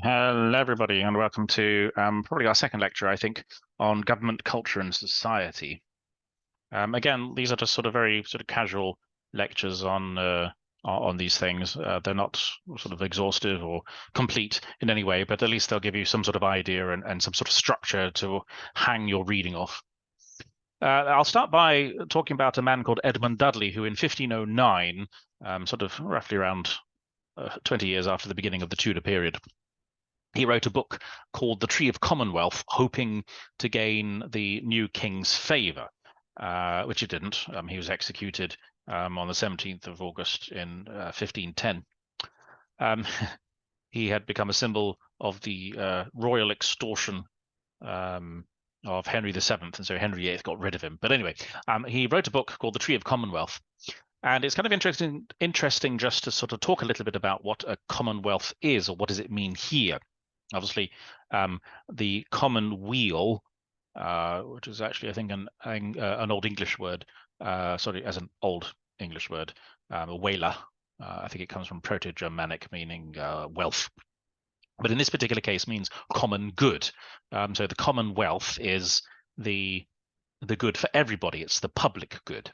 Hello, everybody, and welcome to probably our second lecture, I think, on government, culture, and society. Again, these are just sort of very sort of casual lectures on these things. They're not sort of exhaustive or complete in any way, but at least they'll give you some sort of idea and some sort of structure to hang your reading off. I'll start by talking about a man called Edmund Dudley, who in 1509, sort of roughly around 20 years after the beginning of the Tudor period, he wrote a book called The Tree of Commonwealth, hoping to gain the new king's favor, which he didn't. He was executed on the 17th of August in 1510. He had become a symbol of the royal extortion of Henry VII, and so Henry VIII got rid of him. But anyway, he wrote a book called The Tree of Commonwealth, and it's kind of interesting just to sort of talk a little bit about what a commonwealth is, or what does it mean here. Obviously, the commonweal, which is actually, I think, an old English word, sorry, as an old English word, a whaler. I think it comes from Proto-Germanic, meaning wealth. But in this particular case, means common good. So the commonwealth is the good for everybody. It's the public good.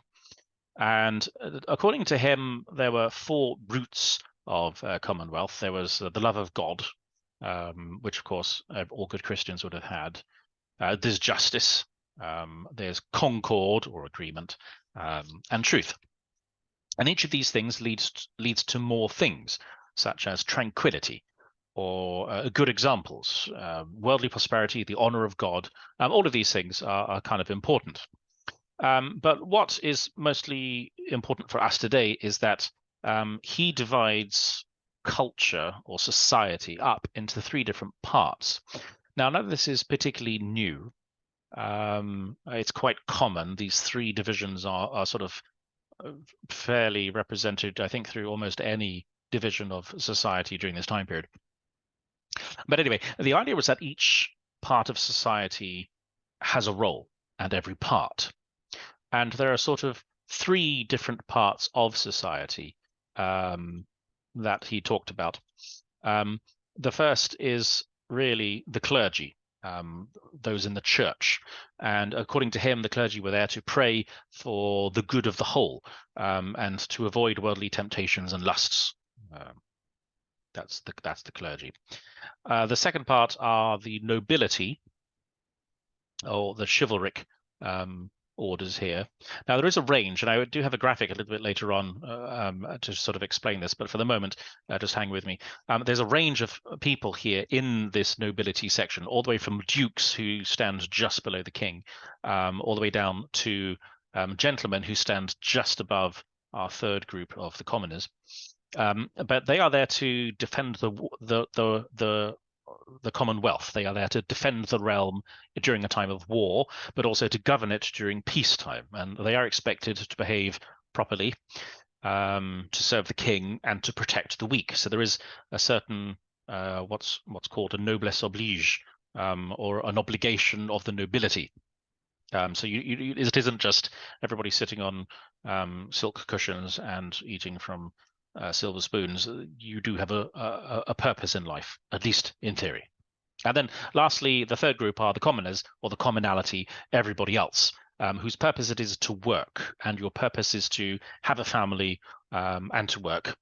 And according to him, there were four roots of commonwealth. There was the love of God, which of course all good Christians would have had. There's justice, there's concord or agreement, and truth. And each of these things leads to more things, such as tranquility or good examples, worldly prosperity, the honor of God. All of these things are kind of important. But what is mostly important for us today is that he divides culture or society up into three different parts. Now, none of this is particularly new. It's quite common. These three divisions are sort of fairly represented, I think, through almost any division of society during this time period. But anyway, the idea was that each part of society has a role, and every part. And there are sort of three different parts of society that he talked about. The first is really the clergy, those in the church. And according to him, the clergy were there to pray for the good of the whole and to avoid worldly temptations and lusts. That's the clergy. The second part are the nobility, or the chivalric orders here. Now, there is a range, and I do have a graphic a little bit later on to sort of explain this, but for the moment, just hang with me. There's a range of people here in this nobility section, all the way from dukes who stand just below the king, all the way down to gentlemen who stand just above our third group of the commoners. But they are there to defend the Commonwealth. They are there to defend the realm during a time of war, but also to govern it during peacetime. And they are expected to behave properly, to serve the king, and to protect the weak. So there is a certain what's called a noblesse oblige, or an obligation of the nobility. So it isn't just everybody sitting on silk cushions and eating from silver spoons. You do have a purpose in life, at least in theory. And then lastly, the third group are the commoners, or the commonality, everybody else, whose purpose it is to work, and your purpose is to have a family and to work.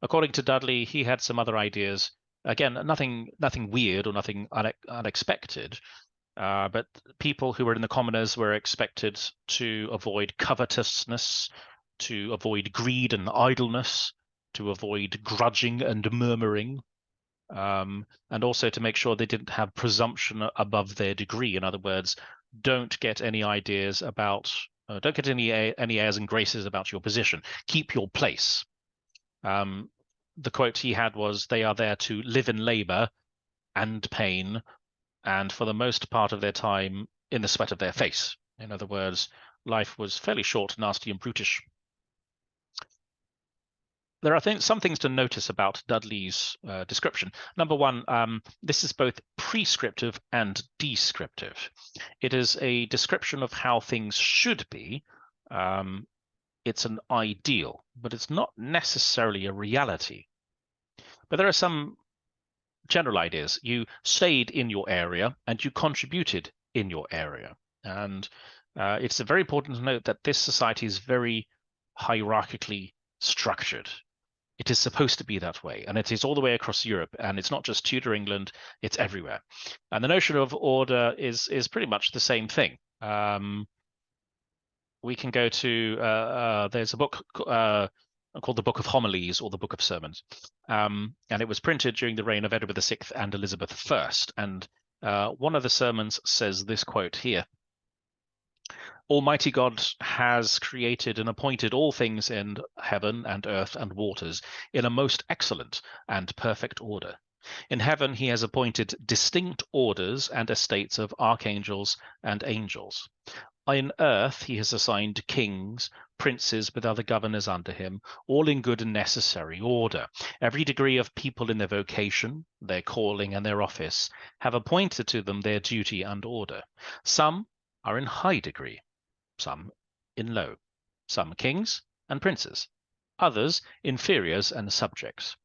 According to Dudley, he had some other ideas. Again, nothing weird or nothing unexpected. But people who were in the commoners were expected to avoid covetousness, to avoid greed and idleness, to avoid grudging and murmuring, and also to make sure they didn't have presumption above their degree. In other words, don't get any ideas about, don't get any airs and graces about your position. Keep your place. The quote he had was, "They are there to live in labor and pain, and for the most part of their time in the sweat of their face." In other words, life was fairly short, nasty, and brutish. There are some things to notice about Dudley's description. Number one, this is both prescriptive and descriptive. It is a description of how things should be. It's an ideal, but it's not necessarily a reality. But there are some general ideas. You stayed in your area and you contributed in your area. And it's very important to note that this society is very hierarchically structured. It is supposed to be that way, and it is all the way across Europe, and it's not just Tudor England, it's everywhere. And the notion of order is pretty much the same thing. We can go to there's a book called the Book of Homilies or the Book of Sermons, and it was printed during the reign of Edward VI and Elizabeth I. And one of the sermons says this quote here: Almighty God has created and appointed all things in heaven and earth and waters in a most excellent and perfect order. In heaven he has appointed distinct orders and estates of archangels and angels. In earth he has assigned kings, princes with other governors under him, all in good and necessary order. Every degree of people in their vocation, their calling, and their office have appointed to them their duty and order. Some are in high degree, some in low, some kings and princes, others inferiors and subjects,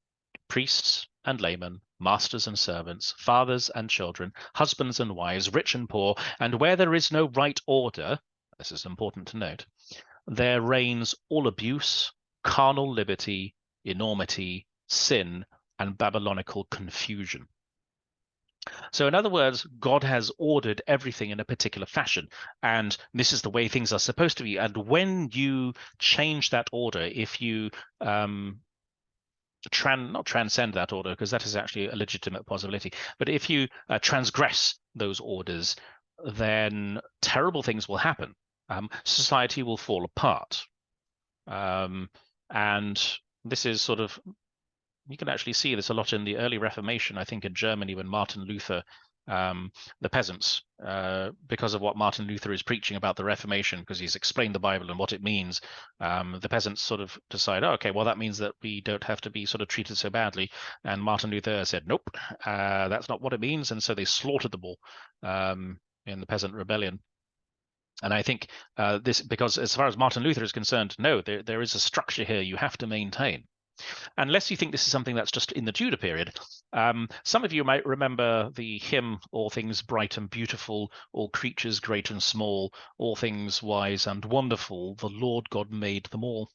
priests and laymen, masters and servants, fathers and children, husbands and wives, rich and poor, and where there is no right order, this is important to note, there reigns all abuse, carnal liberty, enormity, sin, and Babylonical confusion. So in other words, God has ordered everything in a particular fashion, and this is the way things are supposed to be. And when you change that order, if you not transcend that order, because that is actually a legitimate possibility, but if you transgress those orders, then terrible things will happen. Society will fall apart. And this is sort of, you can actually see this a lot in the early Reformation, I think in Germany, when Martin Luther, the peasants, because of what Martin Luther is preaching about the Reformation, because he's explained the Bible and what it means, the peasants sort of decide, oh, okay, well, that means that we don't have to be sort of treated so badly. And Martin Luther said, nope, that's not what it means. And so they slaughtered them all in the peasant rebellion. And I think this, because as far as Martin Luther is concerned, no, there is a structure here you have to maintain. Unless you think this is something that's just in the Tudor period. Some of you might remember the hymn, All Things Bright and Beautiful, All Creatures Great and Small, All Things Wise and Wonderful, the Lord God made them all.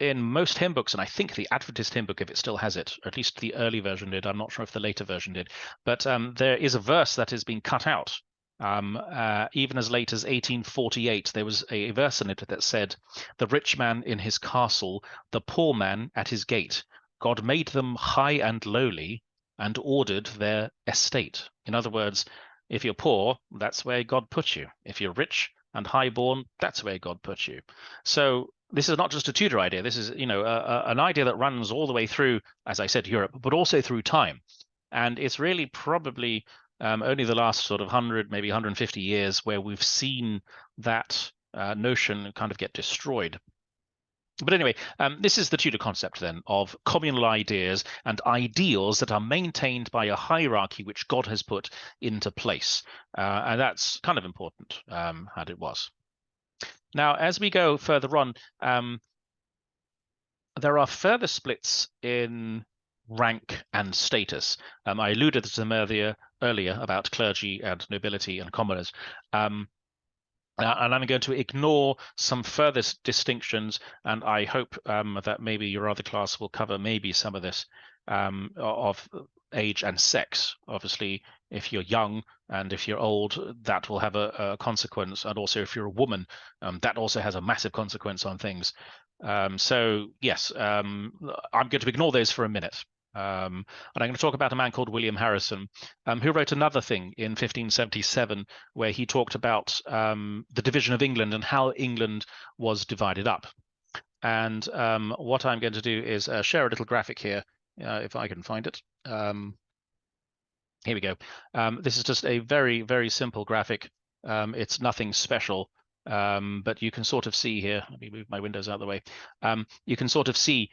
In most hymn books, and I think the Adventist hymn book, if it still has it, or at least the early version did, I'm not sure if the later version did, but there is a verse that has been cut out. Even as late as 1848, there was a verse in it that said, the rich man in his castle, the poor man at his gate. God made them high and lowly and ordered their estate. In other words, if you're poor, that's where God put you. If you're rich and highborn, that's where God put you. So this is not just a Tudor idea. This is, an idea that runs all the way through, as I said, Europe, but also through time. And it's really probably only the last sort of 100, maybe 150 years where we've seen that notion kind of get destroyed. But anyway, this is the Tudor concept then of communal ideas and ideals that are maintained by a hierarchy which God has put into place. And that's kind of important, how it was. Now, as we go further on, there are further splits in rank and status. I alluded to them earlier about clergy and nobility and commoners. And I'm going to ignore some further distinctions, and I hope that maybe your other class will cover maybe some of this of age and sex. Obviously, if you're young and if you're old, that will have a consequence. And also if you're a woman, that also has a massive consequence on things. So yes, I'm going to ignore those for a minute. And I'm going to talk about a man called William Harrison, who wrote another thing in 1577, where he talked about the division of England and how England was divided up. And what I'm going to do is share a little graphic here, if I can find it. Here we go. This is just a very, very simple graphic. It's nothing special. But you can sort of see here, let me move my windows out of the way. You can sort of see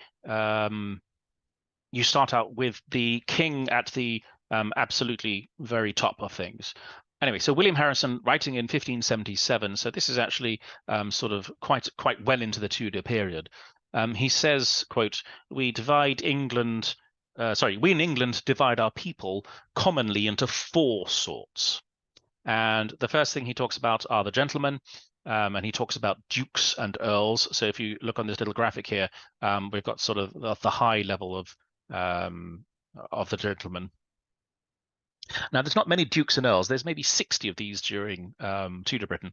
you start out with the king at the absolutely very top of things. Anyway, so William Harrison writing in 1577. So this is actually sort of quite well into the Tudor period. He says, quote, we in England divide our people commonly into 4 sorts. And the first thing he talks about are the gentlemen, and he talks about dukes and earls. So if you look on this little graphic here, we've got sort of the high level of the gentlemen. Now, there's not many dukes and earls. There's maybe 60 of these during Tudor Britain,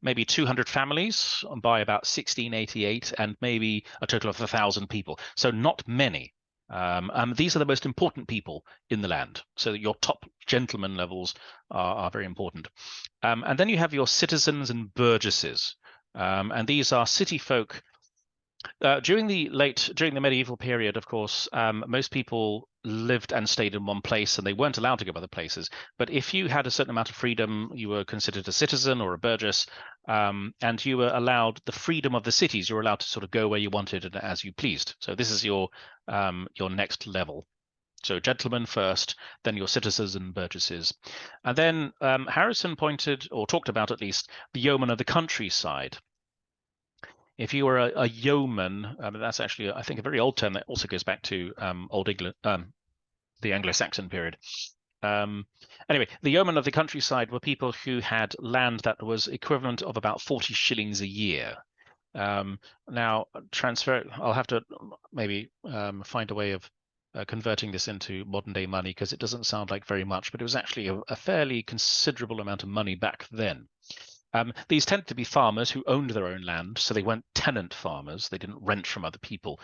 maybe 200 families by about 1688, and maybe a total of 1,000 people. So not many. These are the most important people in the land. So your top gentleman levels are very important. And then you have your citizens and burgesses. And these are city folk. During the medieval period, of course, most people lived and stayed in one place, and they weren't allowed to go other places. But if you had a certain amount of freedom, you were considered a citizen or a burgess, and you were allowed the freedom of the cities. You were allowed to sort of go where you wanted and as you pleased. So this is your next level. So gentlemen first, then your citizens and burgesses. And then Harrison talked about at least the yeomen of the countryside. If you were a yeoman, that's actually, I think, a very old term that also goes back to Old England, the Anglo-Saxon period. Anyway, the yeomen of the countryside were people who had land that was equivalent of about 40 shillings a year. Now, I'll have to maybe find a way of converting this into modern day money, because it doesn't sound like very much, but it was actually a fairly considerable amount of money back then. These tended to be farmers who owned their own land, so they weren't tenant farmers. They didn't rent from other people.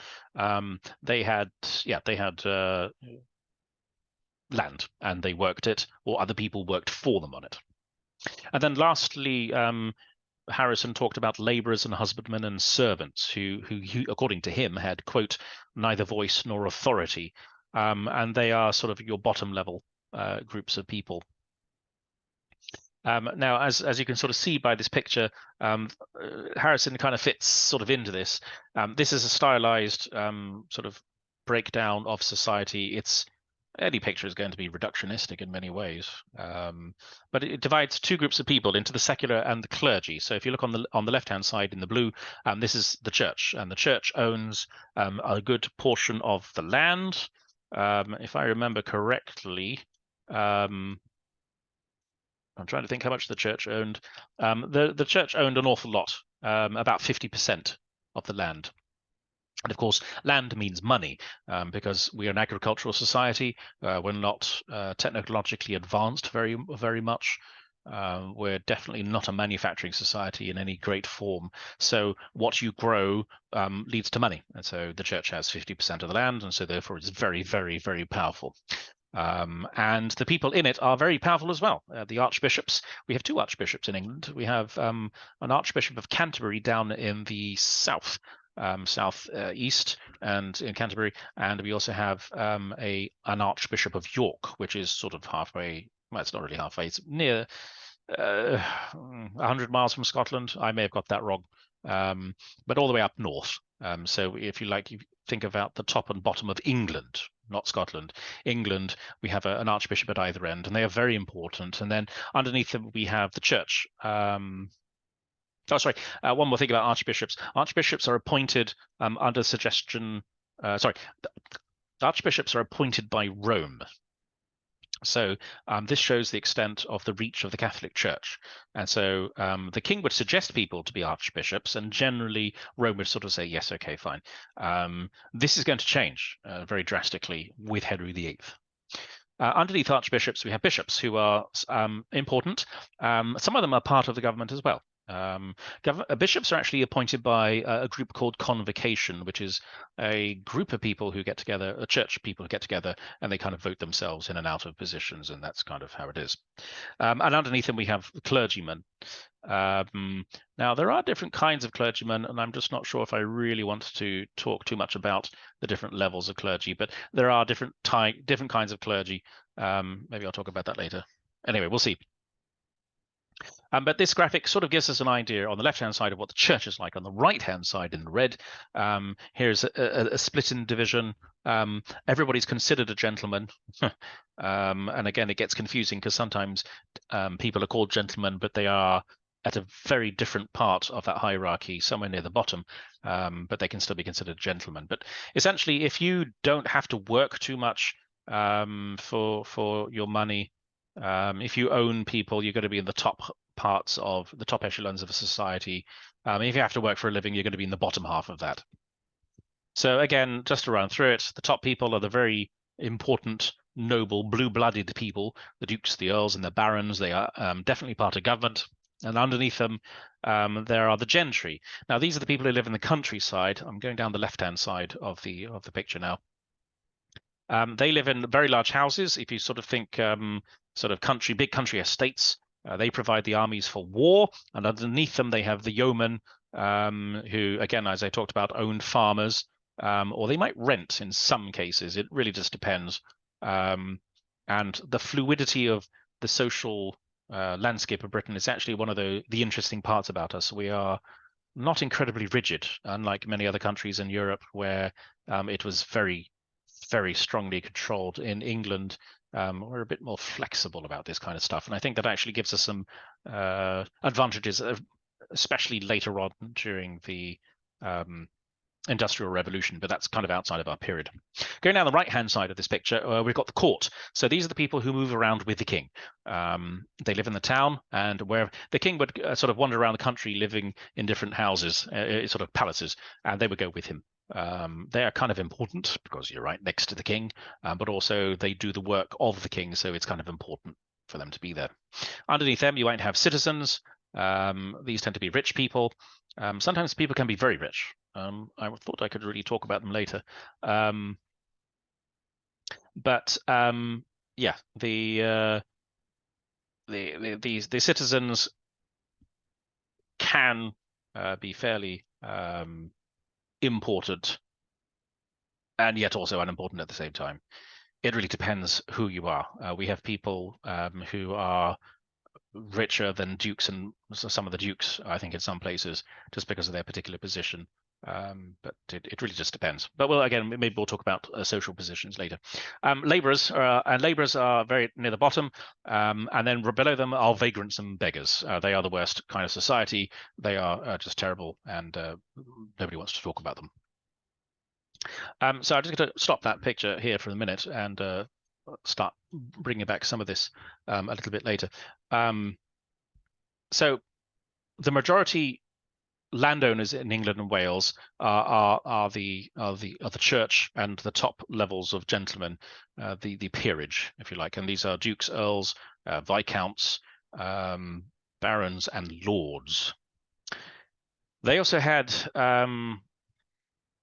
They had land, and they worked it, or other people worked for them on it. And then lastly, Harrison talked about laborers and husbandmen and servants who, according to him, had, quote, neither voice nor authority. And they are sort of your bottom level groups of people. Now, as you can sort of see by this picture, Harrison kind of fits sort of into this. This is a stylized sort of breakdown of society. Any picture is going to be reductionistic in many ways, but it divides 2 groups of people into the secular and the clergy. So if you look on the left-hand side in the blue, this is the church, and the church owns a good portion of the land. If I remember correctly, I'm trying to think how much the church owned. The church owned an awful lot, about 50% of the land. And of course, land means money, because we are an agricultural society. We're not technologically advanced very, very much. We're definitely not a manufacturing society in any great form. So what you grow leads to money. And so the church has 50% of the land, and so therefore it's very, very, very powerful. And the people in it are very powerful as well. The archbishops, we have 2 archbishops in England. We have an Archbishop of Canterbury down in the south, southeast, and in Canterbury, and we also have an Archbishop of York, which is sort of halfway. Well, it's not really halfway. It's near 100 miles from Scotland. I may have got that wrong, but all the way up north. So if you think about the top and bottom of England, not Scotland, England, we have an archbishop at either end, and they are very important. And then underneath them, we have the church. One more thing about archbishops. Archbishops are appointed under suggestion. Archbishops are appointed by Rome. So this shows the extent of the reach of the Catholic Church. And so the king would suggest people to be archbishops, and generally Rome would sort of say, yes, okay, fine. This is going to change very drastically with Henry VIII. Underneath archbishops, we have bishops who are important. Some of them are part of the government as well. Bishops are actually appointed by a group called Convocation, which is a group of people who get together, a church of people who get together, and they kind of vote themselves in and out of positions, and that's kind of how it is. And underneath them, we have clergymen. Now, there are different kinds of clergymen, and I'm just not sure if I really want to talk too much about the different levels of clergy, but there are different kinds of clergy. Maybe I'll talk about that later. Anyway, we'll see. But this graphic sort of gives us an idea on the left-hand side of what the church is like. On the right-hand side in red, here's a split in division. Everybody's considered a gentleman. And again, it gets confusing because sometimes people are called gentlemen, but they are at a very different part of that hierarchy, somewhere near the bottom, but they can still be considered gentlemen. But essentially, if you don't have to work too much for your money, if you own people, you're going to be in the top parts of the top echelons of a society. If you have to work for a living, you're going to be in the bottom half of that. So again, just to run through it, the top people are the very important, noble, blue-blooded people, the dukes, the earls, and the barons. They are definitely part of government. And underneath them, there are the gentry. Now, these are the people who live in the countryside. I'm going down the left-hand side of the picture now. They live in very large houses. If you sort of think sort of big country estates, they provide the armies for war, and underneath them they have the yeomen, who, again, as I talked about, owned farmers, or they might rent in some cases. It really just depends. And the fluidity of the social landscape of Britain is actually one of the interesting parts about us. We are not incredibly rigid, unlike many other countries in Europe, where it was very, very strongly controlled. In England, we're a bit more flexible about this kind of stuff, and I think that actually gives us some advantages, especially later on during the Industrial Revolution, but that's kind of outside of our period. Going down the right-hand side of this picture, we've got the court. So these are the people who move around with the king. They live in the town, and where the king would sort of wander around the country, living in different houses, sort of palaces, and they would go with him. They are kind of important because you're right next to the king, but also they do the work of the king, so it's kind of important for them to be there. Underneath them, you might have citizens. These tend to be rich people. Sometimes people can be very rich. I thought I could really talk about them later. But yeah, the citizens can be fairly important and yet also unimportant at the same time. It really depends who you are. We have people who are richer than dukes, and some of the dukes, I think, in some places, just because of their particular position. But it really just depends. But well, again, maybe we'll talk about social positions later. Laborers are very near the bottom, and then below them are vagrants and beggars. They are the worst kind of society. They are just terrible, and nobody wants to talk about them. So I'm just going to stop that picture here for a minute and start bringing back some of this a little bit later. So the majority landowners in England and Wales are the church and the top levels of gentlemen, the peerage, if you like, and these are dukes, earls, viscounts, barons, and lords. They also had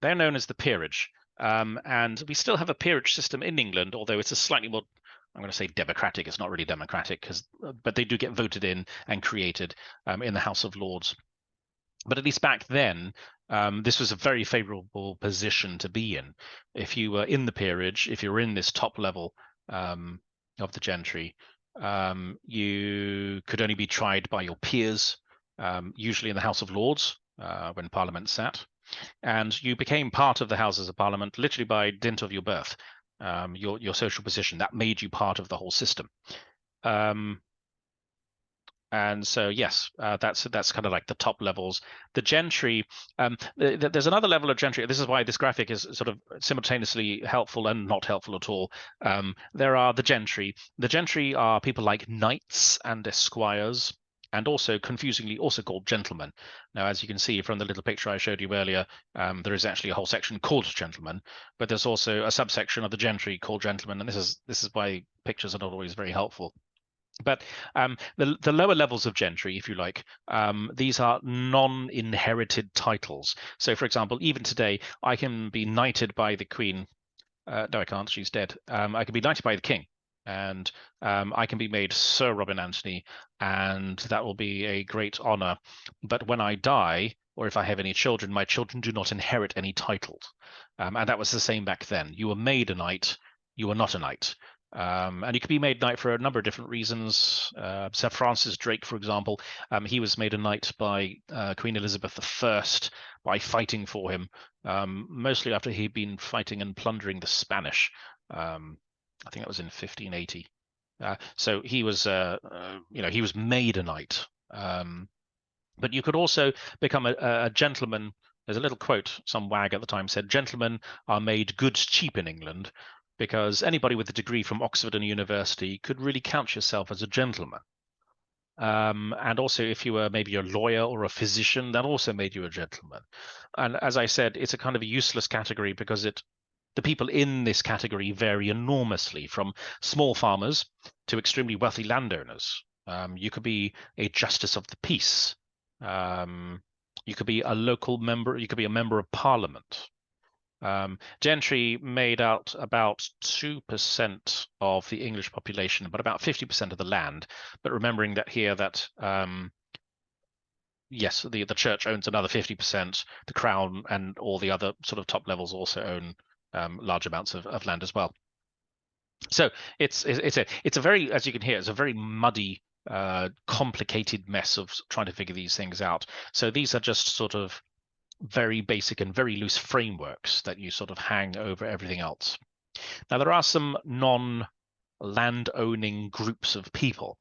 they're known as the peerage, and we still have a peerage system in England, although it's a slightly more, I'm going to say, democratic. It's not really democratic, but they do get voted in and created in the House of Lords. But at least back then, this was a very favourable position to be in. If you were in the peerage, if you were in this top level of the gentry, you could only be tried by your peers, usually in the House of Lords when Parliament sat. And you became part of the Houses of Parliament literally by dint of your birth, your social position. That made you part of the whole system. And so, yes, that's kind of like the top levels. The gentry, there's another level of gentry. This is why this graphic is sort of simultaneously helpful and not helpful at all. There are the gentry. The gentry are people like knights and esquires, and also, confusingly, also called gentlemen. Now, as you can see from the little picture I showed you earlier, there is actually a whole section called gentlemen, but there's also a subsection of the gentry called gentlemen, and this is why pictures are not always very helpful. But the lower levels of gentry, if you like, these are non-inherited titles. So, for example, even today, I can be knighted by the Queen. No, I can't. She's dead. I can be knighted by the King, and I can be made Sir Robin Anthony, and that will be a great honor. But when I die, or if I have any children, my children do not inherit any titles. And that was the same back then. You were made a knight, you were not a knight. And you could be made knight for a number of different reasons. Sir Francis Drake, for example, he was made a knight by Queen Elizabeth I by fighting for him, mostly after he'd been fighting and plundering the Spanish. I think that was in 1580. So he was, he was made a knight. But you could also become a gentleman. There's a little quote some wag at the time said, "Gentlemen are made goods cheap in England," because anybody with a degree from Oxford and University could really count yourself as a gentleman. And also, if you were maybe a lawyer or a physician, that also made you a gentleman. And as I said, it's a kind of a useless category because the people in this category vary enormously, from small farmers to extremely wealthy landowners. You could be a justice of the peace. You could be a local member. You could be a member of parliament. Gentry made out about 2% of the English population, but about 50% of the land. But remembering that here that yes, the church owns another 50%, the crown and all the other sort of top levels also own large amounts of land as well. So it's a very, as you can hear, it's a very muddy, complicated mess of trying to figure these things out. So these are just sort of very basic and very loose frameworks that you sort of hang over everything else. Now, there are some non-land-owning groups of people.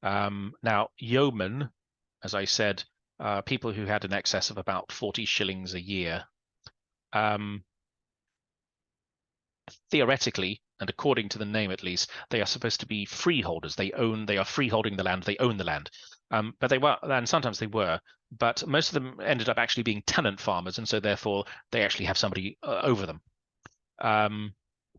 Now, yeomen, as I said, people who had an excess of about 40 shillings a year, theoretically, and according to the name at least, they are supposed to be freeholders. They are freeholding the land, they own the land. But they were, and sometimes they were, but most of them ended up actually being tenant farmers, and so therefore they actually have somebody over them.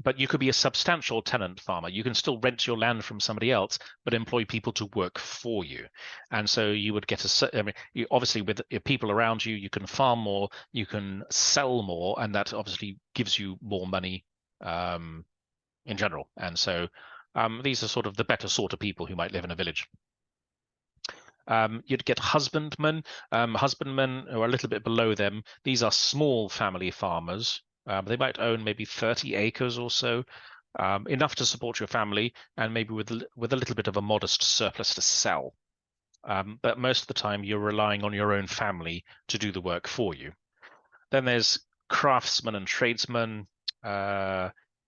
But you could be a substantial tenant farmer. You can still rent your land from somebody else, but employ people to work for you. And so you would get I mean, obviously with people around you, you can farm more, you can sell more, and that obviously gives you more money in general. And so these are sort of the better sort of people who might live in a village. You'd get husbandmen, husbandmen who are a little bit below them. These are small family farmers. They might own maybe 30 acres or so, enough to support your family, and maybe with a little bit of a modest surplus to sell. But most of the time, you're relying on your own family to do the work for you. Then there's craftsmen and tradesmen.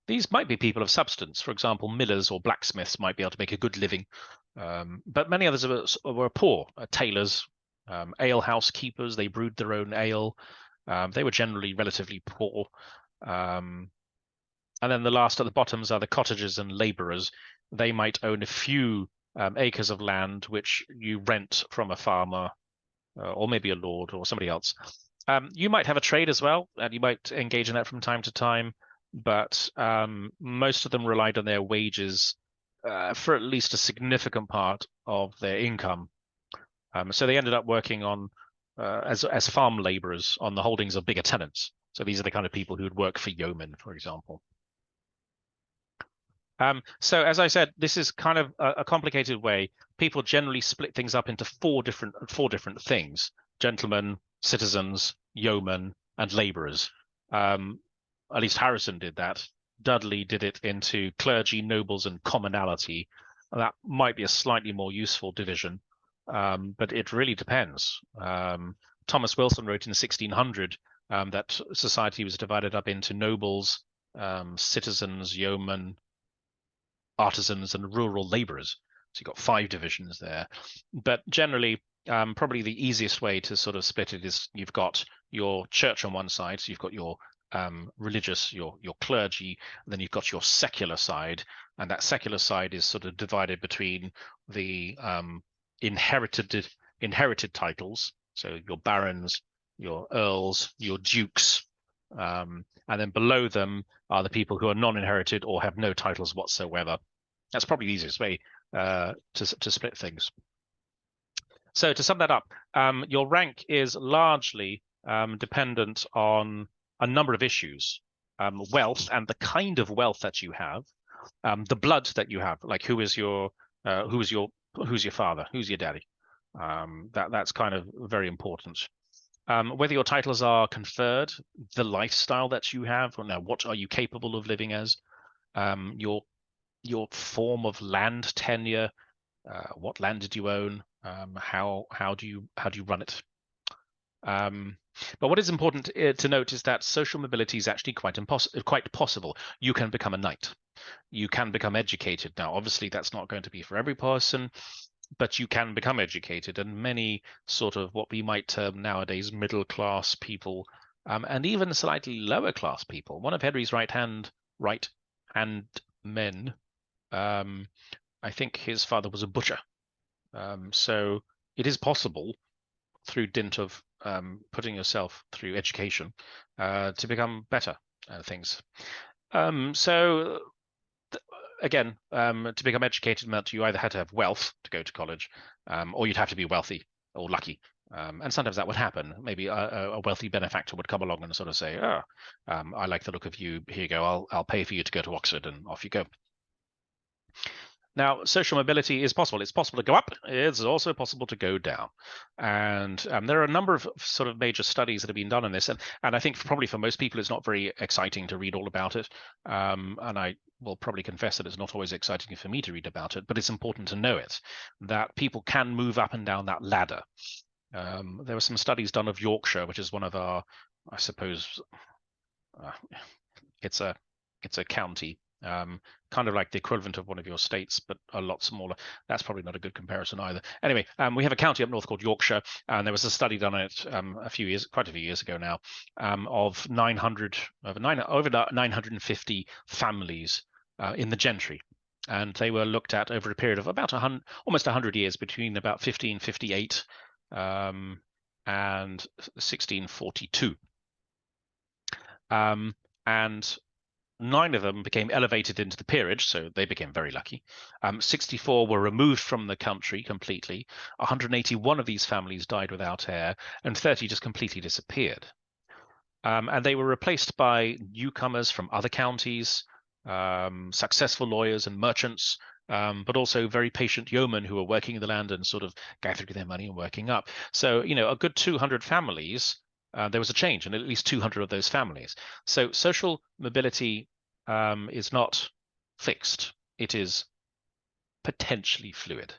These might be people of substance. For example, millers or blacksmiths might be able to make a good living. But many others were poor. Tailors, alehouse keepers, they brewed their own ale. They were generally relatively poor. And then the last at the bottoms are the cottagers and labourers. They might own a few acres of land which you rent from a farmer or maybe a lord or somebody else. You might have a trade as well, and you might engage in that from time to time, but most of them relied on their wages for at least a significant part of their income. So they ended up working on as farm laborers on the holdings of bigger tenants. So these are the kind of people who would work for yeomen, for example. So as I said, this is kind of a complicated way. People generally split things up into four different things: gentlemen, citizens, yeomen, and laborers. At least Harrison did that. Dudley did it into clergy, nobles, and commonalty. That might be a slightly more useful division, but it really depends. Thomas Wilson wrote in 1600 that society was divided up into nobles, citizens, yeomen, artisans, and rural laborers. So you've got 5 divisions there. But generally, probably the easiest way to sort of split it is you've got your church on one side, so you've got your religious, your clergy, and then you've got your secular side, and that secular side is sort of divided between the inherited titles, so your barons, your earls, your dukes, and then below them are the people who are non-inherited or have no titles whatsoever. That's probably the easiest way to split things. So to sum that up, your rank is largely dependent on a number of issues: wealth and the kind of wealth that you have, the blood that you have, like who's your father, who's your daddy. That's kind of very important. Whether your titles are conferred, the lifestyle that you have, or now what are you capable of living as, your form of land tenure, what land did you own, how do you run it. But what is important to note is that social mobility is actually quite possible. You can become a knight. You can become educated. Now, obviously, that's not going to be for every person. but you can become educated, and many sort of what we might term nowadays middle class people, and even slightly lower class people. One of Henry's right hand men, I think his father was a butcher. So it is possible through dint of putting yourself through education to become better at things. So again, to become educated meant you either had to have wealth to go to college, or you'd have to be wealthy or lucky. And sometimes that would happen. Maybe a wealthy benefactor would come along and sort of say, "Oh, I like the look of you. Here you go. I'll pay for you to go to Oxford," and off you go. Now, social mobility is possible. It's possible to go up. It's also possible to go down. And there are a number of sort of major studies that have been done on this. And I think probably for most people, it's not very exciting to read all about it. And I will probably confess that it's not always exciting for me to read about it, but it's important to know it, that people can move up and down that ladder. There were some studies done of Yorkshire, which is one of our, I suppose, it's a county, kind of like the equivalent of one of your states, but a lot smaller. That's probably not a good comparison either. Anyway, we have a county up north called Yorkshire, and there was a study done on it quite a few years ago now, of over 950 families in the gentry. And they were looked at over a period of about almost 100 years, between about 1558 and 1642. And 9 of them became elevated into the peerage, so they became very lucky. 64 were removed from the country completely. 181 of these families died without heir, and 30 just completely disappeared. And they were replaced by newcomers from other counties, successful lawyers and merchants, but also very patient yeomen who were working in the land and sort of gathering their money and working up. So, a good 200 families. There was a change in at least 200 of those families. So social mobility is not fixed. It is potentially fluid.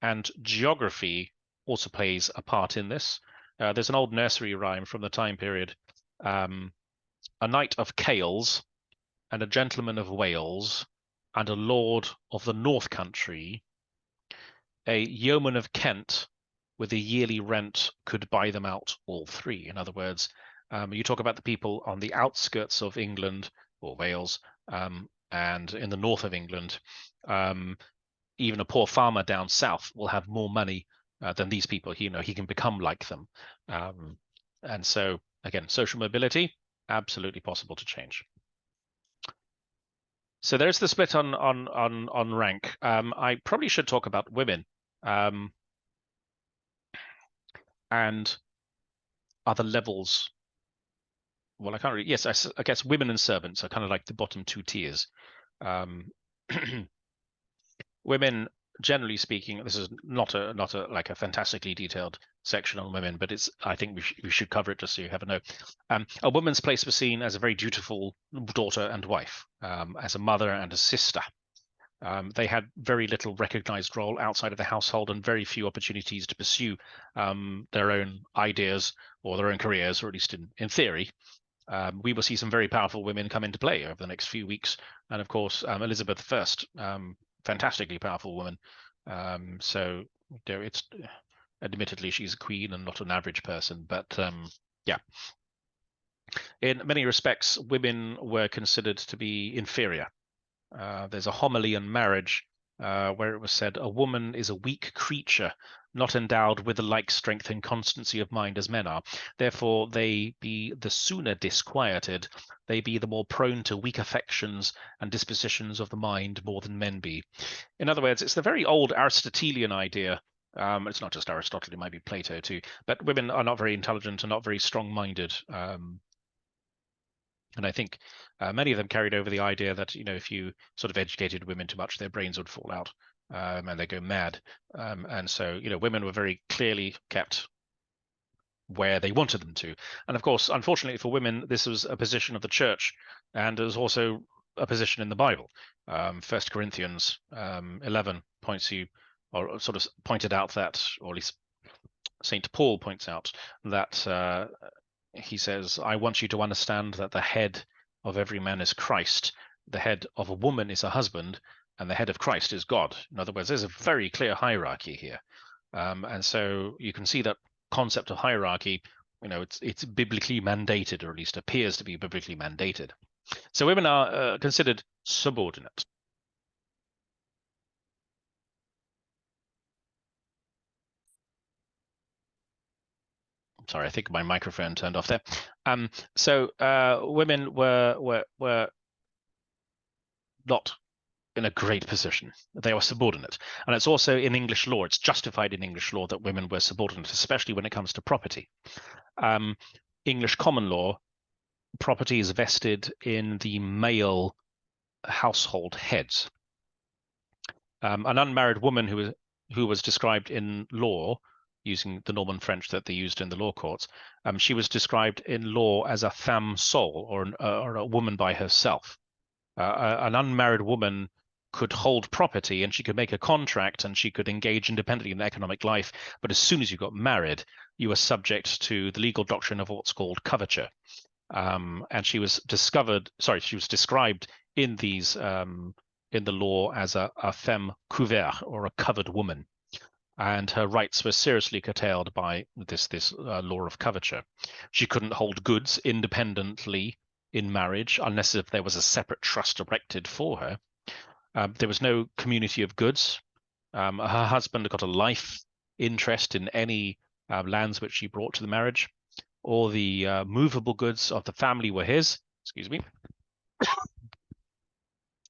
And geography also plays a part in this. There's an old nursery rhyme from the time period. A knight of Cales and a gentleman of Wales and a lord of the North Country, a yeoman of Kent with a yearly rent could buy them out all three. In other words, you talk about the people on the outskirts of England or Wales, and in the north of England, even a poor farmer down south will have more money than these people. He can become like them. And so, again, social mobility, absolutely possible to change. So there's the split on rank. I probably should talk about women. And other levels. Well, I can't really. Yes, I guess women and servants are kind of like the bottom 2 tiers. Women, generally speaking, this is not a like a fantastically detailed section on women, but I think we should cover it just so you have a know. A woman's place was seen as a very dutiful daughter and wife, as a mother and a sister. They had very little recognized role outside of the household and very few opportunities to pursue their own ideas or their own careers, or at least in theory. We will see some very powerful women come into play over the next few weeks. And of course, Elizabeth I, fantastically powerful woman. So it's admittedly she's a queen and not an average person, but yeah. In many respects, women were considered to be inferior. There's a homily on marriage where it was said, "A woman is a weak creature, not endowed with the like strength and constancy of mind as men are. Therefore they be the sooner disquieted, they be the more prone to weak affections and dispositions of the mind more than men be." In other words, it's the very old Aristotelian idea. It's not just Aristotle, it might be Plato too, but women are not very intelligent and not very strong-minded. And I think many of them carried over the idea that, if you sort of educated women too much, their brains would fall out and they go mad. And so, women were very clearly kept where they wanted them to. And of course, unfortunately for women, this was a position of the church, and it was also a position in the Bible. 1 Corinthians 11 or sort of pointed out that, or at least St. Paul points out that he says, "I want you to understand that the head of every man is Christ. The head of a woman is her husband, and the head of Christ is God. In other words, there's a very clear hierarchy here. And so you can see that concept of hierarchy, it's biblically mandated, or at least appears to be biblically mandated. So women are considered subordinate. Sorry, I think my microphone turned off there. So women were not in a great position. They were subordinate. And it's also in English law, it's justified in English law that women were subordinate, especially when it comes to property. English common law, property is vested in the male household heads. An unmarried woman who was described in law, using the Norman French that they used in the law courts, she was described in law as a femme sole, or a woman by herself. An unmarried woman could hold property and she could make a contract and she could engage independently in economic life. But as soon as you got married, you were subject to the legal doctrine of what's called coverture. And she was described in these in the law as a femme couverte, or a covered woman. And her rights were seriously curtailed by this law of coverture. She couldn't hold goods independently in marriage unless if there was a separate trust erected for her. There was no community of goods. Her husband got a life interest in any lands which she brought to the marriage. All the movable goods of the family were his. Excuse me.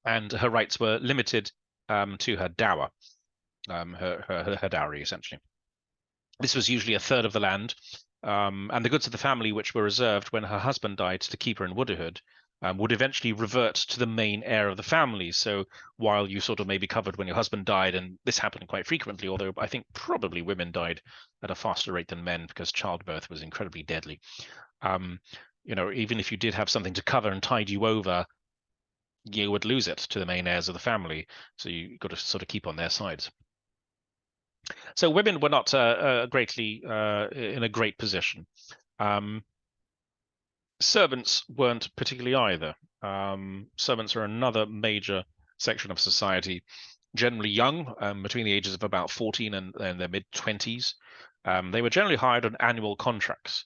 And her rights were limited to her dower, her dowry, essentially. This was usually a third of the land, and the goods of the family, which were reserved when her husband died to keep her in widowhood, would eventually revert to the main heir of the family. So while you sort of may be covered when your husband died, and this happened quite frequently, although I think probably women died at a faster rate than men because childbirth was incredibly deadly. Even if you did have something to cover and tide you over, you would lose it to the main heirs of the family. So you got to sort of keep on their sides. So women were not greatly in a great position. Servants weren't particularly either. Servants are another major section of society, generally young, between the ages of about 14 and their mid-20s. They were generally hired on annual contracts.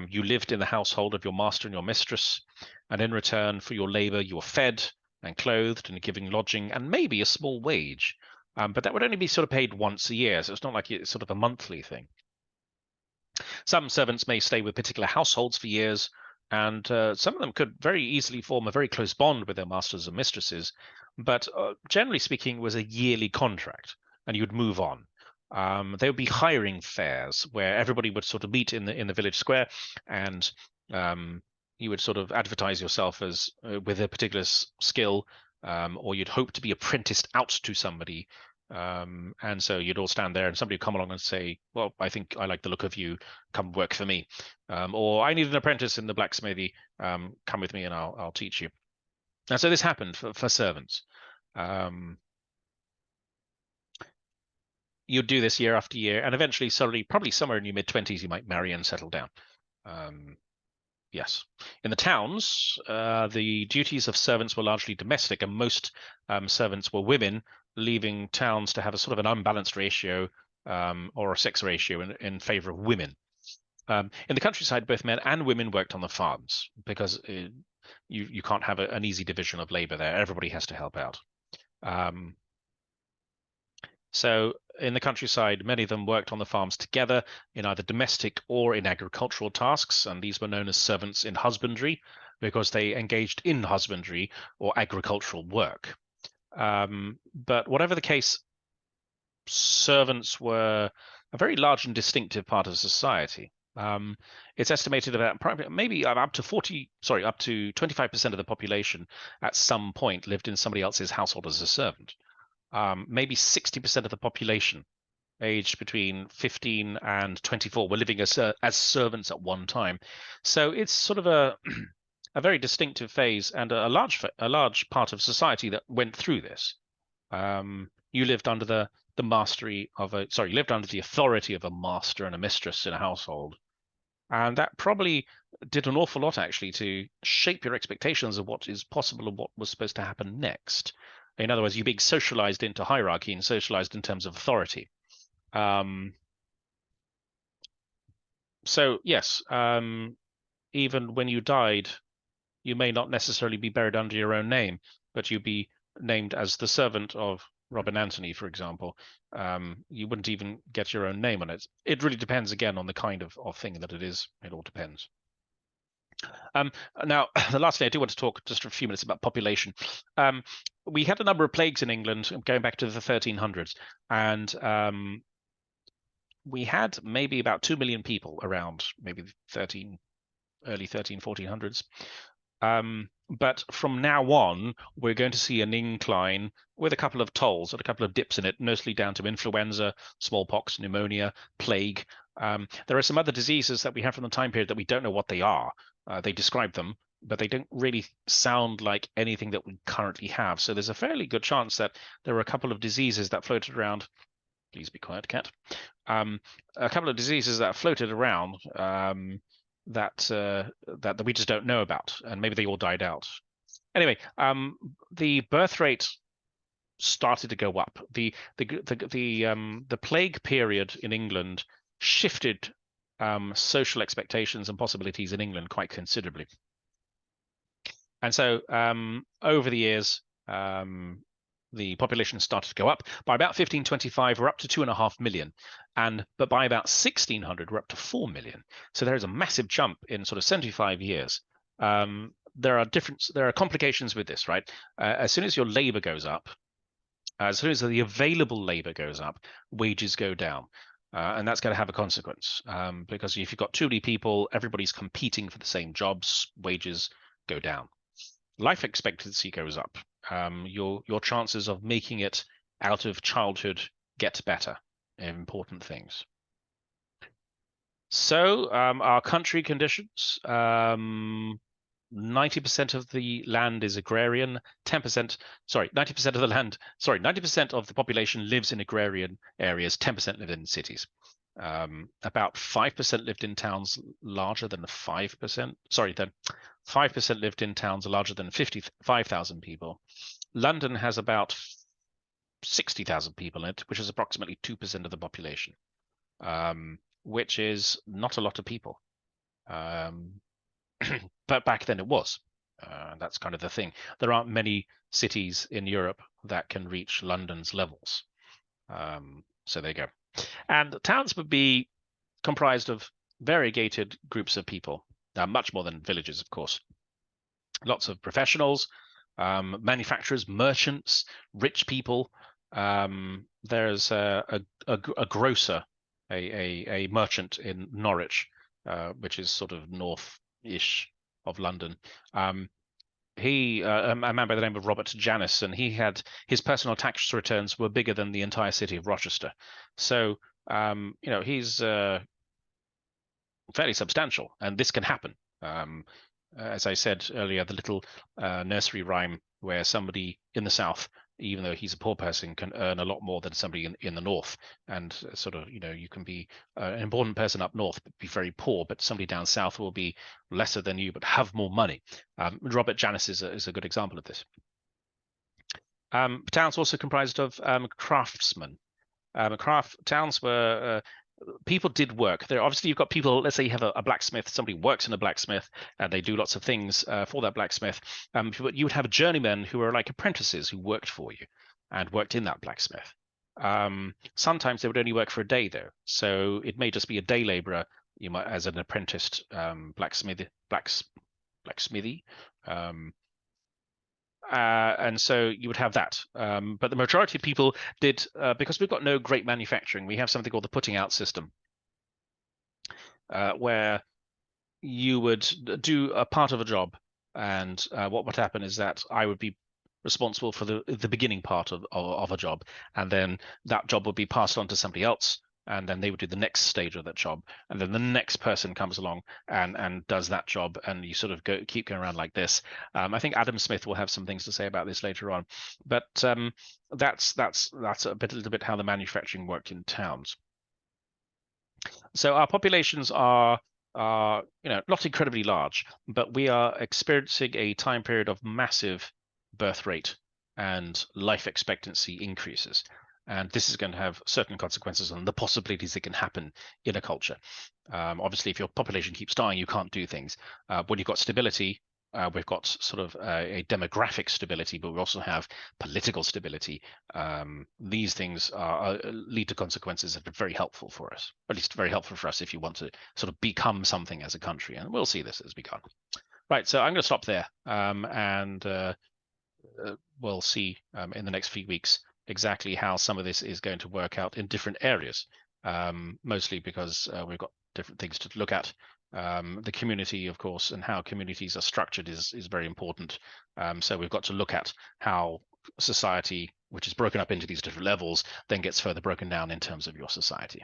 You lived in the household of your master and your mistress, and in return for your labor, you were fed and clothed and given lodging and maybe a small wage. But that would only be sort of paid once a year, so it's not like it's sort of a monthly thing. Some servants may stay with particular households for years, and some of them could very easily form a very close bond with their masters and mistresses. But generally speaking, it was a yearly contract, and you would move on. There would be hiring fairs where everybody would sort of meet in the village square, and you would sort of advertise yourself as with a particular skill, or you'd hope to be apprenticed out to somebody. And so you'd all stand there and somebody would come along and say, well, I think I like the look of you, come work for me. Or I need an apprentice in the blacksmithy, come with me and I'll teach you. And so this happened for servants. You'd do this year after year, and eventually, suddenly, probably somewhere in your mid-20s, you might marry and settle down. Yes. In the towns, the duties of servants were largely domestic, and most servants were women, leaving towns to have a sort of an unbalanced ratio or a sex ratio in favor of women. In the countryside, both men and women worked on the farms because you can't have an easy division of labor there. Everybody has to help out. So in the countryside, many of them worked on the farms together in either domestic or in agricultural tasks, and these were known as servants in husbandry because they engaged in husbandry or agricultural work. But whatever the case, servants were a very large and distinctive part of society. It's estimated that maybe up to 25% of the population at some point lived in somebody else's household as a servant. Maybe 60% of the population aged between 15 and 24 were living as servants at one time. So it's sort of a very distinctive phase and a large part of society that went through this. You lived under the authority of a master and a mistress in a household. And that probably did an awful lot actually to shape your expectations of what is possible and what was supposed to happen next. In other words, you're being socialized into hierarchy and socialized in terms of authority. So yes, even when you died, you may not necessarily be buried under your own name, but you'd be named as the servant of Robin Anthony, for example. You wouldn't even get your own name on it. It really depends, again, on the kind of thing that it is. It all depends. Now, the last thing I do want to talk just for a few minutes about population. We had a number of plagues in England going back to the 1300s, and we had maybe about 2 million people around, maybe early 1400s. But from now on, we're going to see an incline with a couple of tolls and a couple of dips in it, mostly down to influenza, smallpox, pneumonia, plague. There are some other diseases that we have from the time period that we don't know what they are. They describe them, but they don't really sound like anything that we currently have. So there's a fairly good chance that there are a couple of diseases that floated around. Please be quiet, cat. A couple of diseases that floated around that we just don't know about, and maybe they all died out. Anyway, the birth rate started to go up. The plague period in England shifted social expectations and possibilities in England quite considerably. And so over the years, the population started to go up. By about 1525, we're up to 2.5 million, but by about 1600, we're up to 4 million. So there is a massive jump in sort of 75 years. There are complications with this, right? As soon as your labor goes up, as soon as the available labor goes up, wages go down. And that's going to have a consequence, because if you've got too many people, everybody's competing for the same jobs, wages go down. Life expectancy goes up. Your chances of making it out of childhood get better. Important things. So our country conditions, 90% of the land is agrarian, 90% of the population lives in agrarian areas, 10% live in cities. About 5% lived in towns larger than 5%. 5% lived in towns larger than 55,000 people. London has about 60,000 people in it, which is approximately 2% of the population, which is not a lot of people. But back then it was. That's kind of the thing. There aren't many cities in Europe that can reach London's levels. So there you go. And towns would be comprised of variegated groups of people, much more than villages, of course. Lots of professionals, manufacturers, merchants, rich people. There's a grocer, a merchant in Norwich, which is sort of north-ish of London. A man by the name of Robert Janus, and his personal tax returns were bigger than the entire city of Rochester. So he's fairly substantial, and this can happen. As I said earlier, the little nursery rhyme where somebody in the South, even though he's a poor person, can earn a lot more than somebody in the North. And sort of, you can be an important person up North, but be very poor, but somebody down South will be lesser than you, but have more money. Robert Janus is a good example of this. Towns also comprised of craftsmen. Towns were people did work there. Obviously, you've got people. Let's say you have a blacksmith. Somebody works in a blacksmith, and they do lots of things for that blacksmith. But you would have journeymen who are like apprentices who worked for you and worked in that blacksmith. Sometimes they would only work for a day, though. So it may just be a day laborer. You might, as an apprenticed blacksmithy. And so you would have that. But the majority of people did, because we've got no great manufacturing, we have something called the putting out system, where you would do a part of a job, and what would happen is that I would be responsible for the beginning part of a job, and then that job would be passed on to somebody else, and then they would do the next stage of that job, and then the next person comes along and does that job, and you sort of keep going around like this. I think Adam Smith will have some things to say about this later on, but that's a little bit how the manufacturing worked in towns. So our populations are not incredibly large, but we are experiencing a time period of massive birth rate and life expectancy increases. And this is going to have certain consequences on the possibilities that can happen in a culture. Obviously, if your population keeps dying, you can't do things. When you've got stability, we've got sort of a demographic stability, but we also have political stability. These things lead to consequences that are very helpful for us, at least very helpful for us if you want to sort of become something as a country. And we'll see this as we go. Right, so I'm going to stop there, and we'll see in the next few weeks exactly how some of this is going to work out in different areas, mostly because we've got different things to look at. The community, of course, and how communities are structured is very important. So we've got to look at how society, which is broken up into these different levels, then gets further broken down in terms of your society.